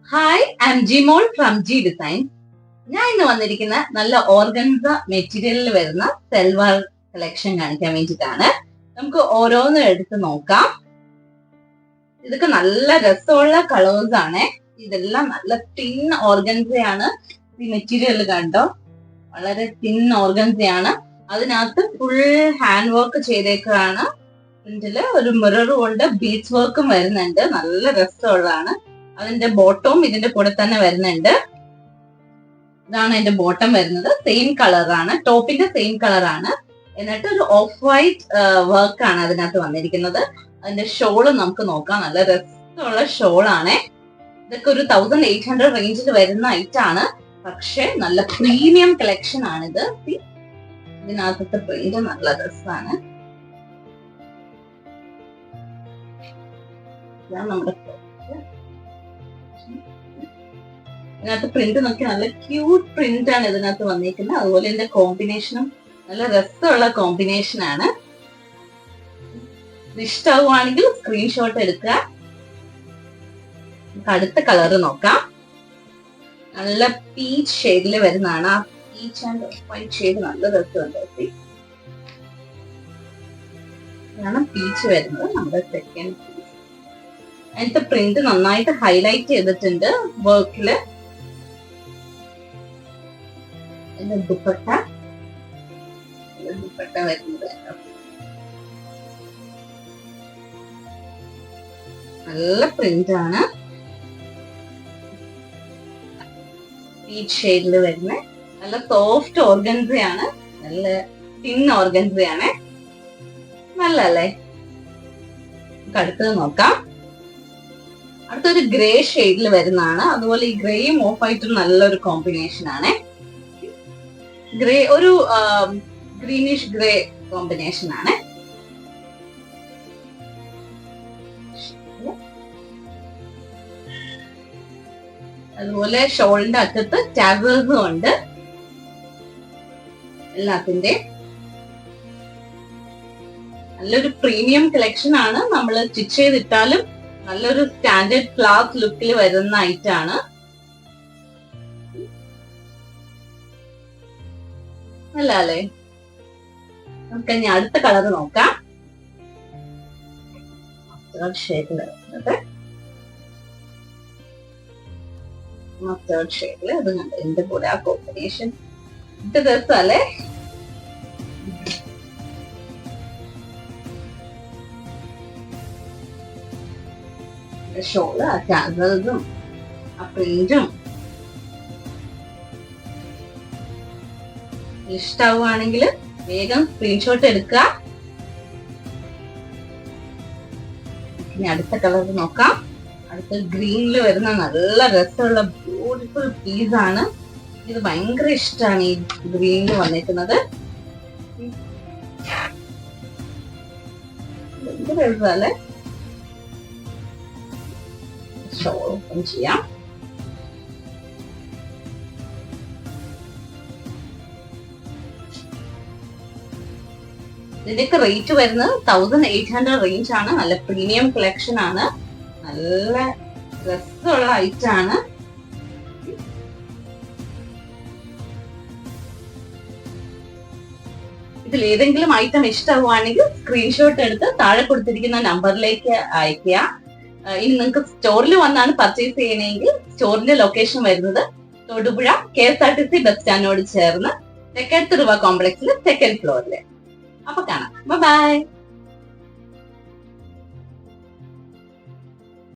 Hi, I M Jimol from G design. ഞാൻ ഇന്ന് വന്നിരിക്കുന്ന നല്ല ഓർഗൻസ മെറ്റീരിയലിൽ വരുന്ന സെൽവാർ കളക്ഷൻ കാണിക്കാൻ വേണ്ടിയിട്ടാണ്. നമുക്ക് ഓരോന്നും എടുത്ത് നോക്കാം. ഇതൊക്കെ നല്ല രസമുള്ള കളേഴ്സ് ആണ്. ഇതെല്ലാം നല്ല തിൻ ഓർഗൻസയാണ്. ഈ മെറ്റീരിയൽ കണ്ടോ, വളരെ തിൻ ഓർഗൻസയാണ്. അതിനകത്ത് ഫുൾ ഹാൻഡ് വർക്ക് ചെയ്തേക്കാണ്. ഫ്രണ്ടില് ഒരു മിറർ കൊണ്ട് ബീച്ച് വർക്കും വരുന്നുണ്ട്. നല്ല രസമുള്ളതാണ്. അതിന്റെ ബോട്ടവും ഇതിന്റെ കൂടെ തന്നെ വരുന്നുണ്ട്. ഇതാണ് അതിന്റെ ബോട്ടം വരുന്നത്. സെയിം കളറാണ്, ടോപ്പിന്റെ സെയിം കളറാണ്. എന്നിട്ട് ഒരു ഓഫ് വൈറ്റ് വർക്കാണ് അതിനകത്ത് വന്നിരിക്കുന്നത്. അതിന്റെ ഷോള് നമുക്ക് നോക്കാം. നല്ല രസമുള്ള ഷോളാണ്. ഇതൊക്കെ ഒരു 1800 റേഞ്ചിൽ വരുന്ന ഐറ്റാണ്. പക്ഷെ നല്ല പ്രീമിയം കളക്ഷൻ ആണിത്. ഇതിനകത്തെ പ്രിന്റ് നല്ല രസമാണ്. ഇതാണ് നമ്മുടെ ഇതിനകത്ത് പ്രിന്റ് നോക്കി നല്ല ക്യൂട്ട് പ്രിന്റ് ആണ് ഇതിനകത്ത് വന്നിരിക്കുന്നത്. അതുപോലെ ഇതിന്റെ കോമ്പിനേഷനും നല്ല രസമുള്ള കോമ്പിനേഷൻ ആണ്. ഇത് ഇഷ്ടമാവുകയാണെങ്കിൽ സ്ക്രീൻഷോട്ട് എടുക്കുക. അടുത്ത കളർ നോക്കാം. നല്ല പീച്ച് ഷെയ്ഡിൽ വരുന്നതാണ്. ആ പീച്ച് ആൻഡ് വൈറ്റ് ഷെയ്ഡ് നല്ല രസമുണ്ട്. ഇതാണ് പീച്ച് വരുന്നത്. നമ്മുടെ സെക്കൻഡ് പീസ്. അതിന്റെ പ്രിന്റ് നന്നായിട്ട് ഹൈലൈറ്റ് ചെയ്തിട്ടുണ്ട് വർക്കില്. ദുപ്പട്ട വരുന്നത് നല്ല പ്രിന്റ് ആണ്. പീച്ച് ഷെയ്ഡിൽ വരുന്ന നല്ല സോഫ്റ്റ് ഓർഗൻസയാണ്. നല്ല തിൻ ഓർഗൻസയാണ്. നല്ലല്ലേ? അടുത്തത് നോക്കാം. അടുത്തൊരു ഗ്രേ ഷെയ്ഡിൽ വരുന്നതാണ്. അതുപോലെ ഈ ഗ്രേയും ഓഫ് ആയിട്ടും നല്ലൊരു കോമ്പിനേഷൻ ആണ്. ഗ്രേ ഒരു ഗ്രീനിഷ് ഗ്രേ കോമ്പിനേഷൻ ആണ്. അതുപോലെ ഷോളിന്റെ അറ്റത്ത് ടാസേഴ്സും ഉണ്ട്. എല്ലാത്തിന്റെ നല്ലൊരു പ്രീമിയം കളക്ഷൻ ആണ്. നമ്മൾ സ്റ്റിച്ച് ചെയ്തിട്ടാലും നല്ലൊരു സ്റ്റാൻഡേർഡ് ക്ലാസ് ലുക്കിൽ വരുന്ന ഐറ്റാണ്. അല്ല അല്ലേ? നമുക്ക് ഇനി അടുത്ത കളർ നോക്കാം. ഷെയ്ഡിൽ വരുന്നത് മസ്റ്റേർഡ് ഷെയ്ഡില്. അത് കണ്ട് എന്റെ കൂടെ ആ കോമ്പിനേഷൻ ഇത് രസല്ലേ? ഷോള് ആ ടാസേഴ്സും ആ പ്രിന്റും ഇഷ്ടാവുകയാണെങ്കിൽ വേഗം സ്ക്രീൻഷോട്ട് എടുക്കുക. ഇനി അടുത്ത കളർ നോക്കാം. അടുത്ത ഗ്രീനിൽ വരുന്ന നല്ല രസമുള്ള ബ്യൂട്ടിഫുൾ പീസ് ആണ്. ഇത് ഭയങ്കര ഇഷ്ടമാണ് ഈ ഗ്രീനിൽ വന്നിരിക്കുന്നത്. എന്ത് രസമല്ലേ? ഷോ ഓപ്പൺ ചെയ്യാം. ഇതിന്റെയൊക്കെ റേറ്റ് വരുന്നത് 1800 റേഞ്ച് ആണ്. നല്ല പ്രീമിയം കളക്ഷൻ ആണ്. നല്ല രസമുള്ള ഐറ്റം ആണ്. ഇതിൽ ഏതെങ്കിലും ഐറ്റം ഇഷ്ടമാവുകയാണെങ്കിൽ സ്ക്രീൻഷോട്ട് എടുത്ത് താഴെ കൊടുത്തിരിക്കുന്ന നമ്പറിലേക്ക് അയക്കുക. ഇനി നിങ്ങൾക്ക് സ്റ്റോറിൽ വന്നാണ് പർച്ചേസ് ചെയ്യണമെങ്കിൽ സ്റ്റോറിന്റെ ലൊക്കേഷൻ വരുന്നത് തൊടുപുഴ KSRTC ബസ് സ്റ്റാൻഡിനോട് ചേർന്ന് തെക്കേത്തുറുവ കോംപ്ലക്സിൽ സെക്കൻഡ് ഫ്ലോറില്. അപ്പൊ കാണാം. ബൈ.